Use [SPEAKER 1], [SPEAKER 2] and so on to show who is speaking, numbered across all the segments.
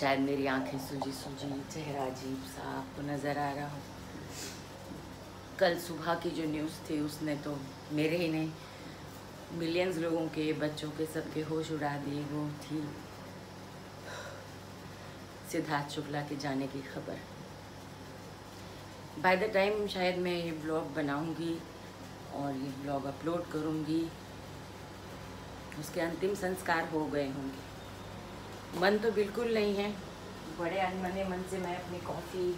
[SPEAKER 1] शायद मेरी आंखें सूजी सूजी, चेहरा अजीब सा आपको नज़र आ रहा हो। कल सुबह की जो न्यूज़ थी उसने तो मेरे ही नहीं मिलियंस लोगों के, बच्चों के, सबके होश उड़ा दिए। वो थी सिद्धार्थ शुक्ला के जाने की खबर। बाय द टाइम शायद मैं ये ब्लॉग बनाऊंगी और ये ब्लॉग अपलोड करूंगी, उसके अंतिम संस्कार हो गए होंगे। मन तो बिल्कुल नहीं है, बड़े अनमने मन से मैं अपनी कॉफ़ी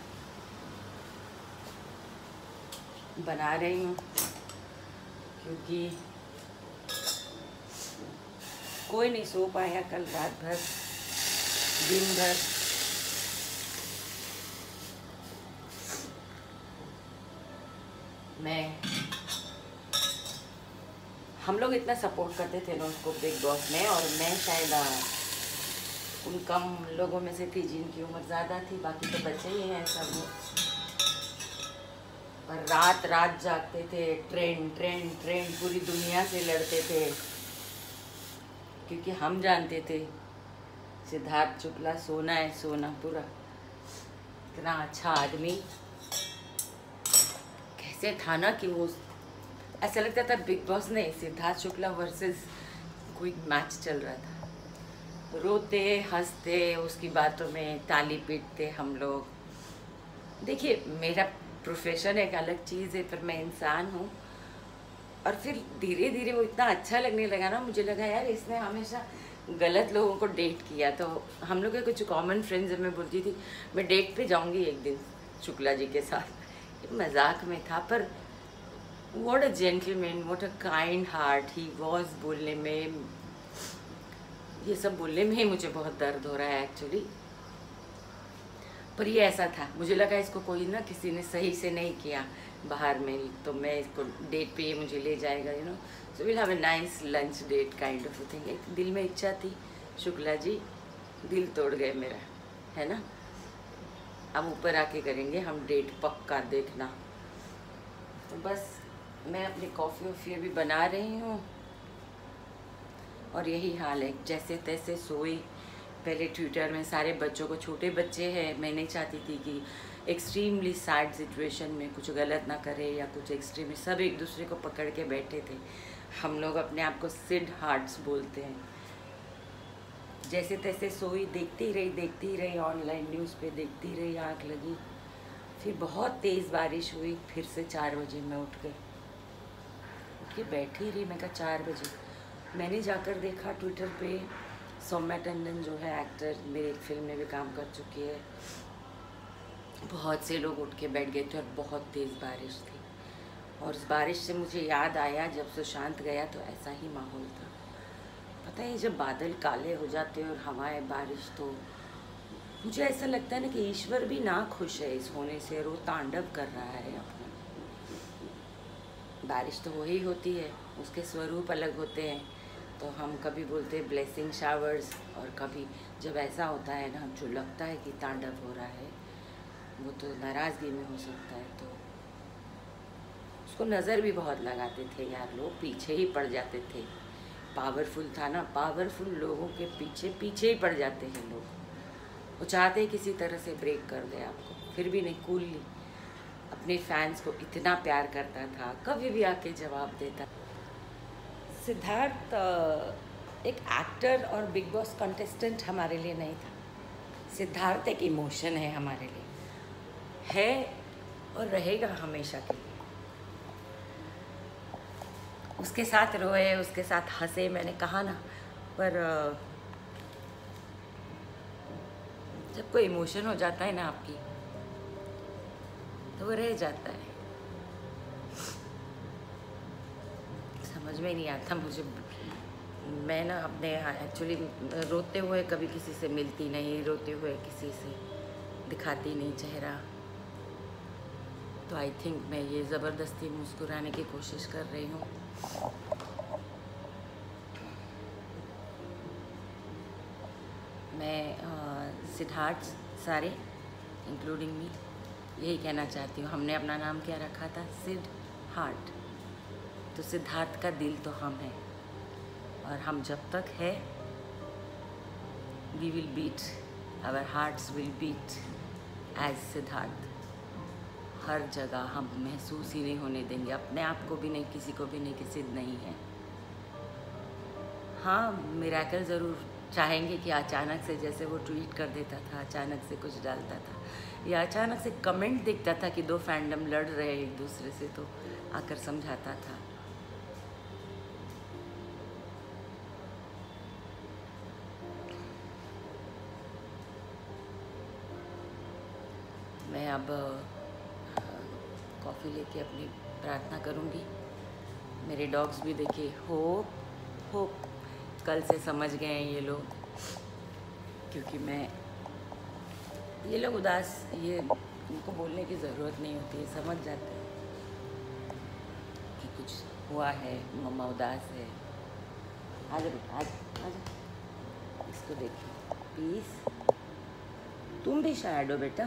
[SPEAKER 1] बना रही हूँ, क्योंकि कोई नहीं सो पाया कल रात भर, दिन भर। हम लोग इतना सपोर्ट करते थे ना उसको बिग बॉस में, और मैं शायद उन कम लोगों में से थी जिनकी उम्र ज़्यादा थी, बाकी तो बच्चे ही हैं सब लोग। पर रात रात जागते थे, ट्रेंड पूरी दुनिया से लड़ते थे, क्योंकि हम जानते थे सिद्धार्थ शुक्ला सोना है, सोना पूरा। इतना अच्छा आदमी कैसे था ना कि वो ऐसा लगता था बिग बॉस नहीं, सिद्धार्थ शुक्ला वर्सेस कोई मैच चल रहा था। रोते हंसते उसकी बातों में, ताली पीटते हम लोग। देखिए मेरा प्रोफेशन एक अलग चीज़ है, पर मैं इंसान हूँ। और फिर धीरे धीरे वो इतना अच्छा लगने लगा ना, मुझे लगा यार इसने हमेशा गलत लोगों को डेट किया। तो हम लोग के कुछ कॉमन फ्रेंड्स, मैं बोलती थी मैं डेट पे जाऊँगी एक दिन शुक्ला जी के साथ, मजाक में था। पर what a gentleman, what a kind heart he was. बोलने में, ये सब बोलने में ही मुझे बहुत दर्द हो रहा है एक्चुअली। पर ये ऐसा था, मुझे लगा इसको कोई ना किसी ने सही से नहीं किया बाहर में, तो मैं इसको डेट पे ये मुझे ले जाएगा, you know, so will have a nice lunch date kind of thing. एक दिल में इच्छा थी, शुक्ला जी दिल तोड़ गए मेरा, है ना। अब ऊपर आके करेंगे हम डेट, पक्का देखना। तो बस मैं अपनी कॉफ़ी वॉफ़ी अभी बना रही हूँ, और यही हाल है, जैसे तैसे सोई। पहले ट्विटर में सारे बच्चों को, छोटे बच्चे हैं, मैं नहीं चाहती थी कि एक्सट्रीमली सैड सिचुएशन में कुछ गलत ना करे या कुछ एक्सट्रीमली, सब एक दूसरे को पकड़ के बैठे थे। हम लोग अपने आप को सिड हार्ट्स बोलते हैं। जैसे तैसे सोई, देखती रही ऑनलाइन न्यूज़ पे, देखती रही, आँख लगी। फिर बहुत तेज़ बारिश हुई, फिर से 4 बजे मैं उठ के बैठी रही। मैं कहा 4 बजे, मैंने जाकर देखा ट्विटर पे, सौम्या टंडन जो है एक्टर, मेरी एक फिल्म में भी काम कर चुकी है, बहुत से लोग उठ के बैठ गए थे, और बहुत तेज़ बारिश थी। और उस बारिश से मुझे याद आया, जब सुशांत गया तो ऐसा ही माहौल था। पता है जब बादल काले हो जाते हैं और हवाएं बारिश, तो मुझे ऐसा लगता है ना कि ईश्वर भी ना खुश है इस होने से, और वो तांडव कर रहा है अपना। बारिश तो वही होती है, उसके स्वरूप अलग होते हैं। तो हम कभी बोलते हैं ब्लेसिंग शावर्स, और कभी जब ऐसा होता है ना, जो लगता है कि तांडव हो रहा है, वो तो नाराज़गी में हो सकता है। तो उसको नज़र भी बहुत लगाते थे यार लोग, पीछे ही पड़ जाते थे। पावरफुल था ना, पावरफुल लोगों के पीछे ही पड़ जाते हैं लोग। वो चाहते हैं किसी तरह से ब्रेक कर दे आपको, फिर भी नहीं, कूलली अपने फैंस को इतना प्यार करता था, कभी भी आके जवाब देता। सिद्धार्थ एक एक्टर और बिग बॉस कंटेस्टेंट हमारे लिए नहीं था। सिद्धार्थ एक इमोशन है हमारे लिए, है और रहेगा हमेशा के लिए। उसके साथ रोए, उसके साथ हंसे, मैंने कहा ना, पर जब कोई इमोशन हो जाता है ना आपकी, तो वो रह जाता है। समझ में नहीं आता मुझे। मैं ना अपने एक्चुअली रोते हुए कभी किसी से मिलती नहीं, रोते हुए किसी से दिखाती नहीं चेहरा। तो आई थिंक मैं ये ज़बरदस्ती मुस्कुराने की कोशिश कर रही हूँ। मैं सिद्धार्थ सारे इंक्लूडिंग मी यही कहना चाहती हूँ, हमने अपना नाम क्या रखा था, सिड हार्ट। तो सिद्धार्थ का दिल तो हम हैं, और हम जब तक है we will beat our hearts will beat as Siddharth. हर जगह हम महसूस ही नहीं होने देंगे, अपने आप को भी नहीं, किसी को भी नहीं कि सिद्ध नहीं है। हाँ, मिरेकल ज़रूर चाहेंगे कि अचानक से, जैसे वो ट्वीट कर देता था, अचानक से कुछ डालता था, या अचानक से कमेंट दिखता था कि दो फैंडम लड़ रहे एक दूसरे से, तो आकर समझाता था। मैं अब कॉफ़ी लेके अपनी प्रार्थना करूँगी। मेरे डॉग्स भी देखिए होप कल से समझ गए हैं ये लोग, क्योंकि ये लोग उदास, ये उनको बोलने की ज़रूरत नहीं होती है, समझ जाते हैं कि कुछ हुआ है, मम्मा उदास है। आजा बेटा, आजा, इसको देखिए पीस। तुम भी शायद हो बेटा,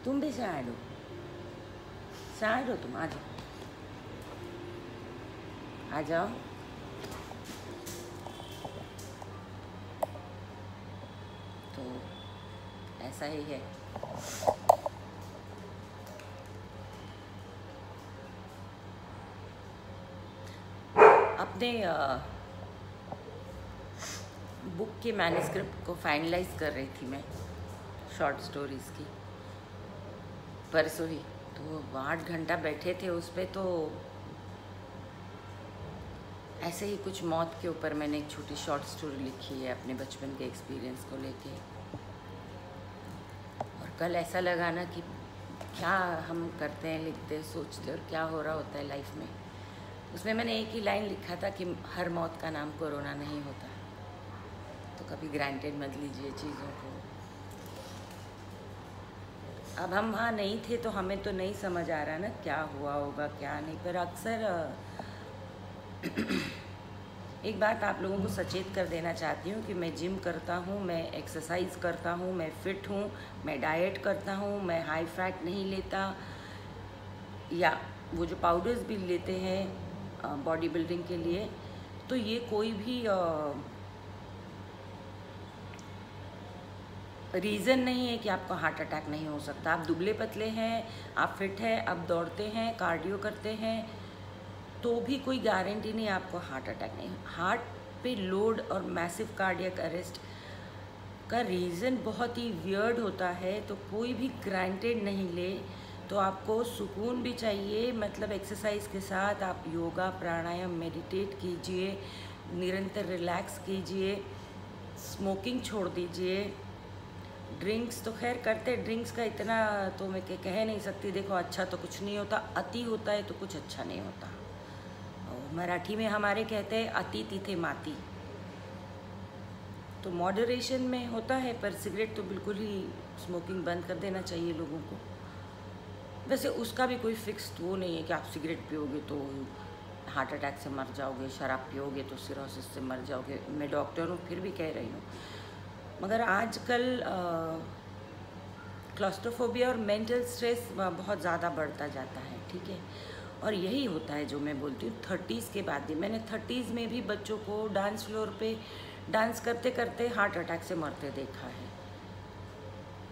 [SPEAKER 1] तुम भी शायद हो तुम, आ जाओ। तो ऐसा ही है। अपने बुक के मैन्युस्क्रिप्ट को फाइनलाइज कर रही थी मैं, शॉर्ट स्टोरीज़ की, परसों ही। तो 8 घंटा बैठे थे उस पर। तो ऐसे ही कुछ मौत के ऊपर मैंने एक छोटी शॉर्ट स्टोरी लिखी है अपने बचपन के एक्सपीरियंस को लेके। और कल ऐसा लगा ना कि क्या हम करते हैं, लिखते हैं, सोचते और क्या हो रहा होता है लाइफ में। उसमें मैंने एक ही लाइन लिखा था कि हर मौत का नाम कोरोना नहीं होता। तो कभी ग्रांटेड मत लीजिए चीज़ों को। अब हम वहाँ नहीं थे तो हमें तो नहीं समझ आ रहा ना क्या हुआ होगा क्या नहीं। पर अक्सर एक बात आप लोगों को सचेत कर देना चाहती हूँ कि मैं जिम करता हूँ, मैं एक्सरसाइज करता हूँ, मैं फ़िट हूँ, मैं डाइट करता हूँ, मैं हाई फैट नहीं लेता, या वो जो पाउडर्स भी लेते हैं बॉडी बिल्डिंग के लिए, तो ये कोई भी रीज़न नहीं है कि आपको हार्ट अटैक नहीं हो सकता। आप दुबले पतले हैं, आप फिट हैं, आप दौड़ते हैं, कार्डियो करते हैं, तो भी कोई गारंटी नहीं आपको हार्ट अटैक नहीं। हार्ट पे लोड और मैसिव कार्डियक अरेस्ट का रीज़न बहुत ही वियर्ड होता है, तो कोई भी ग्रांटेड नहीं ले। तो आपको सुकून भी चाहिए, मतलब एक्सरसाइज के साथ आप योगा, प्राणायाम, मेडिटेट कीजिए, निरंतर रिलैक्स कीजिए, स्मोकिंग छोड़ दीजिए। ड्रिंक्स तो खैर करते, ड्रिंक्स का इतना तो मैं कह नहीं सकती। देखो, अच्छा तो कुछ नहीं होता, अति होता है तो कुछ अच्छा नहीं होता। मराठी में हमारे कहते हैं अति तिथे माती। तो मॉडरेशन में होता है, पर सिगरेट तो बिल्कुल ही स्मोकिंग बंद कर देना चाहिए लोगों को। वैसे उसका भी कोई फिक्स वो नहीं है कि आप सिगरेट पियोगे तो हार्ट अटैक से मर जाओगे, शराब पियोगे तो सिरोसिस से मर जाओगे। मैं डॉक्टर हूँ फिर भी कह रही हूँ। मगर आजकल क्लॉस्ट्रोफोबिया और मेंटल स्ट्रेस बहुत ज़्यादा बढ़ता जाता है, ठीक है। और यही होता है जो मैं बोलती हूँ 30s के बाद भी। मैंने 30s में भी बच्चों को डांस फ्लोर पे डांस करते करते हार्ट अटैक से मरते देखा है।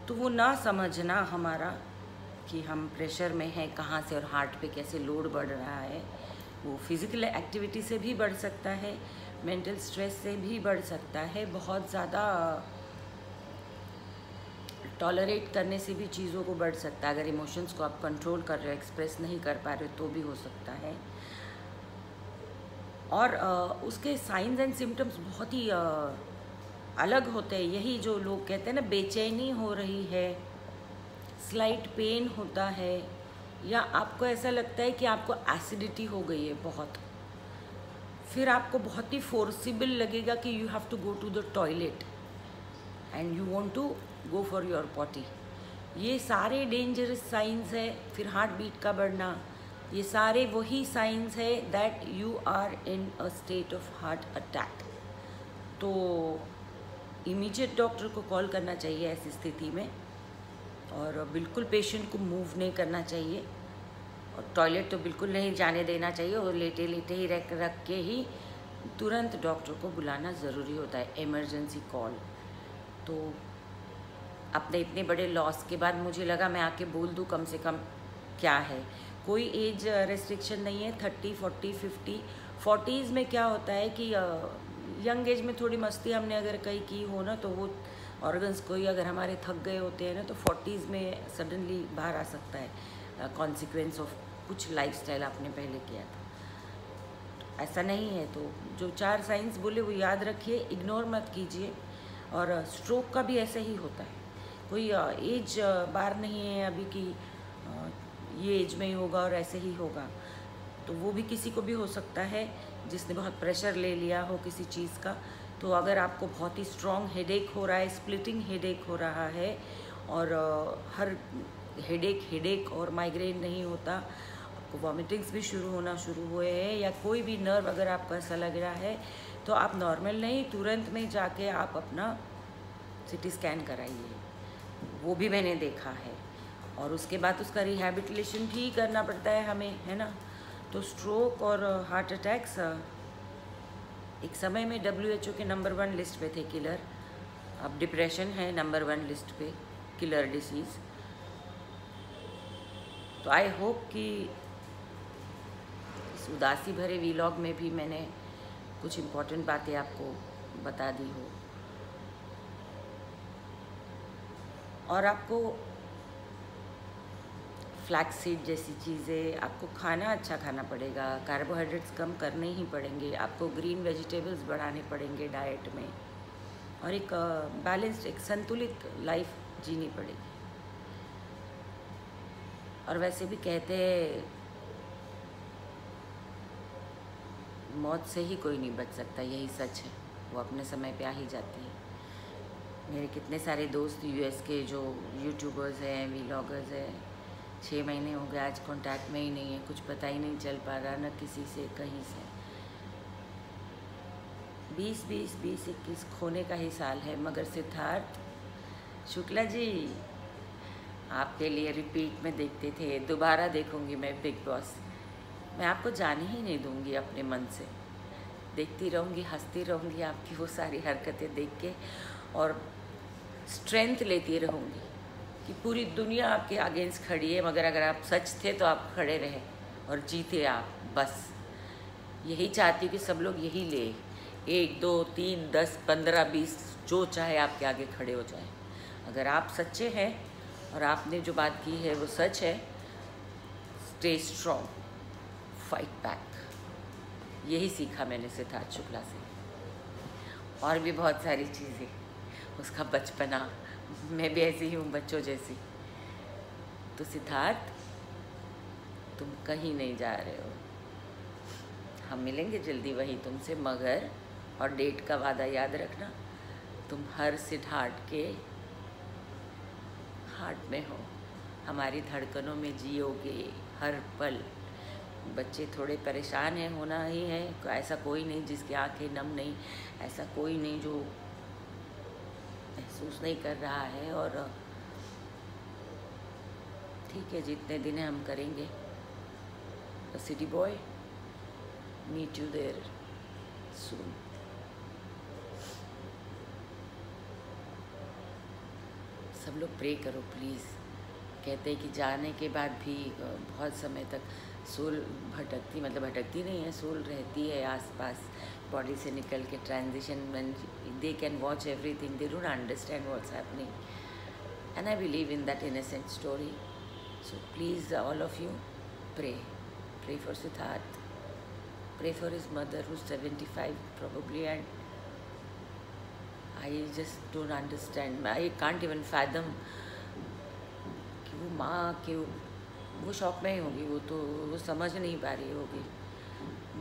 [SPEAKER 1] तो वो ना समझना हमारा कि हम प्रेशर में हैं कहाँ से और हार्ट पे कैसे लोड बढ़ रहा है, वो फिज़िकल एक्टिविटी से भी बढ़ सकता है, मेंटल स्ट्रेस से भी बढ़ सकता है, बहुत ज़्यादा टॉलरेट करने से भी चीज़ों को बढ़ सकता है। अगर इमोशंस को आप कंट्रोल कर रहे हो, एक्सप्रेस नहीं कर पा रहे हो, तो भी हो सकता है। और उसके साइंस एंड सिम्टम्स बहुत ही अलग होते हैं। यही जो लोग कहते हैं ना, बेचैनी हो रही है, स्लाइट पेन होता है, या आपको ऐसा लगता है कि आपको एसिडिटी हो गई है बहुत, फिर आपको बहुत ही फोर्सिबल लगेगा कि you have to go to the toilet and you want to go for your potty. ये सारे डेंजरस साइंस है। फिर हार्ट बीट का बढ़ना, ये सारे वही साइंस है that you are in a state of heart attack. तो इमीडिएट डॉक्टर को कॉल करना चाहिए ऐसी स्थिति में, और बिल्कुल पेशेंट को मूव नहीं करना चाहिए, और टॉयलेट तो बिल्कुल नहीं जाने देना चाहिए, और लेटे लेटे ही रख के ही तुरंत डॉक्टर को बुलाना ज़रूरी होता है, इमरजेंसी कॉल। तो अपने इतने बड़े लॉस के बाद मुझे लगा मैं आके बोल दूँ कम से कम क्या है। कोई एज रेस्ट्रिक्शन नहीं है, 30, 40, 50। 40s में क्या होता है कि यंग एज में थोड़ी मस्ती हमने अगर कहीं की हो ना, तो वो ऑर्गन्स कोई अगर हमारे थक गए होते हैं ना, तो 40s में सडनली बाहर आ सकता है कॉन्सिक्वेंस ऑफ कुछ लाइफस्टाइल आपने पहले किया था। ऐसा नहीं है, तो जो 4 साइंस बोले वो याद रखिए, इग्नोर मत कीजिए। और स्ट्रोक का भी ऐसे ही होता है, कोई एज बार नहीं है अभी कि ये एज में ही होगा और ऐसे ही होगा। तो वो भी किसी को भी हो सकता है जिसने बहुत प्रेशर ले लिया हो किसी चीज़ का। तो अगर आपको बहुत ही स्ट्रॉन्ग हेडेक हो रहा है, स्प्लिटिंग हेडेक हो रहा है, और हर हेडेक और माइग्रेन नहीं होता, आपको वॉमिटिंग्स भी शुरू हुए हैं, या कोई भी नर्व अगर आपको ऐसा लग रहा है, तो आप नॉर्मल नहीं, तुरंत में जाके आप अपना CT स्कैन कराइए। वो भी मैंने देखा है, और उसके बाद उसका रिहैबिलिटेशन भी करना पड़ता है हमें, है ना। तो स्ट्रोक और हार्ट अटैक्स एक समय में WHO के नंबर 1 लिस्ट पे थे किलर। अब डिप्रेशन है नंबर 1 लिस्ट पे किलर डिसीज़। तो आई होप कि इस उदासी भरे व्लॉग में भी मैंने कुछ इम्पोर्टेंट बातें आपको बता दी हो, और आपको फ्लैक्स सीड जैसी चीज़ें आपको खाना अच्छा खाना पड़ेगा, कार्बोहाइड्रेट्स कम करने ही पड़ेंगे, आपको ग्रीन वेजिटेबल्स बढ़ाने पड़ेंगे डाइट में, और एक बैलेंस्ड, एक संतुलित लाइफ जीनी पड़ेगी। और वैसे भी कहते हैं मौत से ही कोई नहीं बच सकता, यही सच है, वो अपने समय पे आ ही जाती है। मेरे कितने सारे दोस्त US के जो यूट्यूबर्स हैं, व्लॉगर्स हैं, 6 महीने हो गए आज कांटेक्ट में ही नहीं है, कुछ पता ही नहीं चल पा रहा, न किसी से कहीं से। 2021 खोने का ही साल है। मगर सिद्धार्थ शुक्ला जी, आपके लिए रिपीट में देखते थे, दोबारा देखूंगी मैं बिग बॉस। मैं आपको जाने ही नहीं दूंगी अपने मन से, देखती रहूंगी, हंसती रहूंगी आपकी वो सारी हरकतें देख के, और स्ट्रेंथ लेती रहूंगी कि पूरी दुनिया आपके अगेंस्ट खड़ी है, मगर अगर आप सच थे तो आप खड़े रहे और जीते आप। बस यही चाहती हूँ कि सब लोग यही ले, 1, 2, 3, 10, 15, 20 जो चाहे आपके आगे खड़े हो जाए। अगर आप सच्चे हैं और आपने जो बात की है वो सच है, स्टे स्ट्रॉन्ग, फाइट बैक। यही सीखा मैंने सिद्धार्थ शुक्ला से, और भी बहुत सारी चीज़ें, उसका बचपना, मैं भी ऐसी ही हूँ बच्चों जैसी। तो सिद्धार्थ, तुम कहीं नहीं जा रहे हो, हम मिलेंगे जल्दी वहीं तुमसे, मगर और डेट का वादा याद रखना, तुम हर सिद्धार्थ के हार्ट में हो, हमारी धड़कनों में जियोगे हर पल। बच्चे थोड़े परेशान हैं, होना ही है, ऐसा कोई नहीं जिसकी आंखें नम नहीं, ऐसा कोई नहीं जो महसूस नहीं कर रहा है। और ठीक है, जितने दिन है हम करेंगे। City boy, meet you there soon. सब लोग प्रे करो प्लीज़। कहते हैं कि जाने के बाद भी बहुत समय तक सोल भटकती, मतलब भटकती नहीं है, सोल रहती है आसपास बॉडी से निकल के। ट्रांजिशन में they can watch everything, they don't understand what's happening, and I believe in that innocent story. So please all of you pray for Siddharth, pray for his mother who's 75 probably, and I just don't understand, I can't even fathom कि वो माँ के, वो शौक में ही होगी, वो तो वो समझ नहीं पा रही होगी।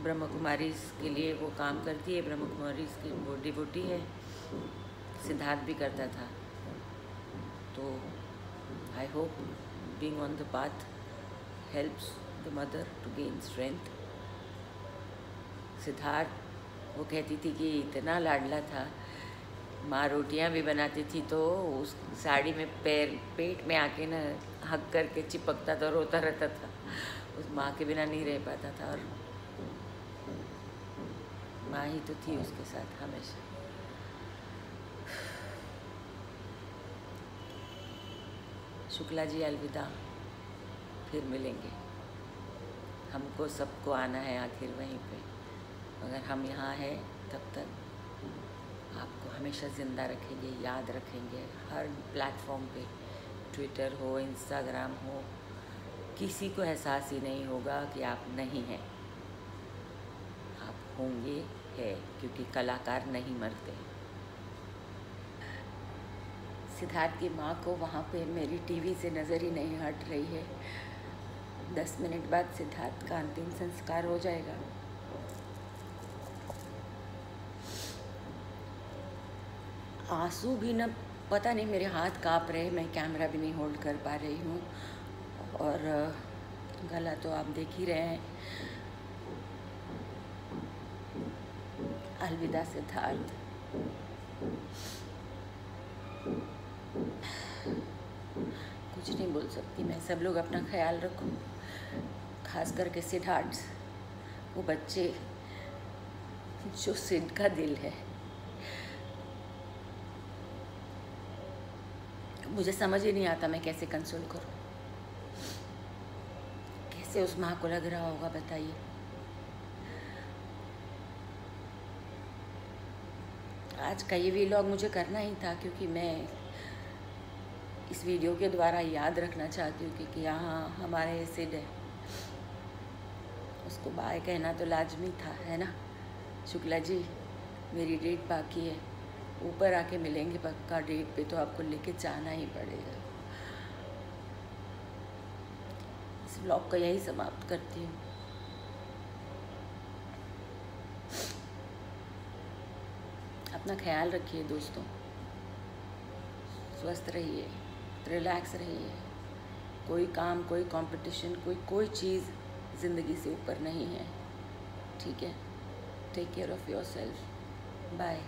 [SPEAKER 1] ब्रह्म कुमारी के लिए वो काम करती है, ब्रह्म कुमारी की वो डिवोटी है, सिद्धार्थ भी करता था। तो I hope being on the path helps the mother to gain strength. Siddharth, वो कहती थी कि इतना लाडला था, माँ रोटियाँ भी बनाती थी तो उस साड़ी में पेट में आके ना हक करके चिपकता था, रोता रहता था, उस माँ के बिना नहीं रह पाता था, और माँ ही तो थी उसके साथ हमेशा। शुक्ला जी अलविदा, फिर मिलेंगे। हमको सबको आना है आखिर वहीं पे, अगर हम यहाँ हैं तब तक आपको हमेशा ज़िंदा रखेंगे, याद रखेंगे हर प्लेटफॉर्म पे, ट्विटर हो, इंस्टाग्राम हो, किसी को एहसास ही नहीं होगा कि आप नहीं हैं। आप होंगे है, क्योंकि कलाकार नहीं मरते। सिद्धार्थ की माँ को वहाँ पे मेरी टीवी से नज़र ही नहीं हट रही है। 10 मिनट बाद सिद्धार्थ का अंतिम संस्कार हो जाएगा। आंसू भी न, पता नहीं, मेरे हाथ काँप रहे, मैं कैमरा भी नहीं होल्ड कर पा रही हूँ, और गला तो आप देख ही रहे हैं। अलविदा सिद्धार्थ। कुछ नहीं बोल सकती मैं। सब लोग अपना ख्याल रखो, खास करके सिद्धार्थ, वो बच्चे जो सिद्ध का दिल है। मुझे समझ ही नहीं आता मैं कैसे कंसोल करूं, कैसे उस माँ को लग रहा होगा, बताइए। आज का ये व्लॉग मुझे करना ही था, क्योंकि मैं इस वीडियो के द्वारा याद रखना चाहती हूँ कि यहाँ हमारे सिड है, उसको बाय कहना तो लाजमी था, है ना। शुक्ला जी, मेरी डेट बाकी है, ऊपर आके मिलेंगे पक्का। डेट पे तो आपको लेके जाना ही पड़ेगा। इस व्लॉग को यही समाप्त करती हूँ। अपना ख्याल रखिए दोस्तों, स्वस्थ रहिए, रिलैक्स रहिए। कोई काम, कोई कंपटीशन, कोई चीज़ ज़िंदगी से ऊपर नहीं है, ठीक है। Take care of yourself. Bye.